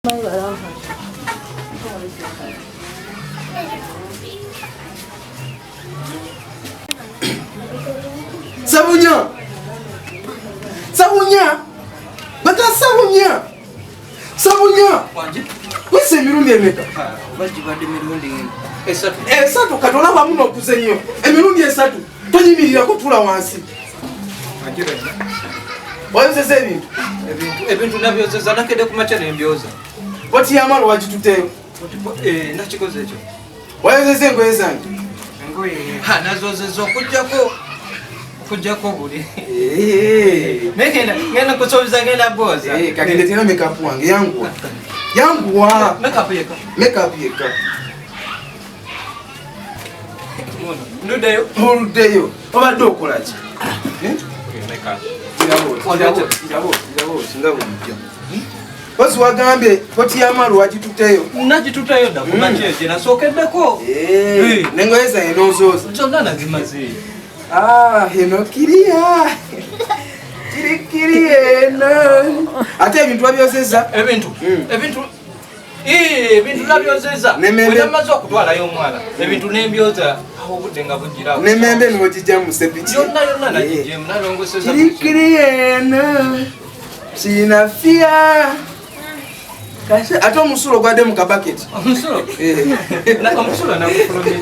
Sabunya! Sabunya! Bata Sabunya! Sabunya! Wese emirundi emeka? Bajibadde emirundi esatu. Esatu katola bamu nokuze nnyo. Emirundi esatu. Tonyimirira kutula wansi. Ajira. Wayozesa ebintu? Ebintu nabyozeza nakede ku makya nembyoza. Wati yamalo wagituteyo? Nakikoze ekyo. Wayozesa engoye zange? Engoye. Nazozeza okujjako buli. Ngenda kusobiza ngenda boza. Kati tena makeup wange yanguwa. Yanguwa. Makeup yeka. Makeup yeka. Nudeyo. Nudeyo. Obadde okola ki? Wasi wagambye koti y'amalu wagituteyo? Nagituteyo dda ku makyezi nasookeddeko. N'engoye zange n'ozooza? Zonna nazimaze. Eno kiriya. Kiriya eno. Ate ebintu wabyozeza? Ebintu nabyozeza. Bwe namaze okutwalayo omwana ebintu nembyoza awo obudde nga bugirawo. N'emmembe n'ogijja mu sepiki? Yonna nagijjemu nalongoseza. Kiriya eno. Sinafia. Ate omusulo gwadde mu kabaketi? Omusulo? Omusulo nagufulumye.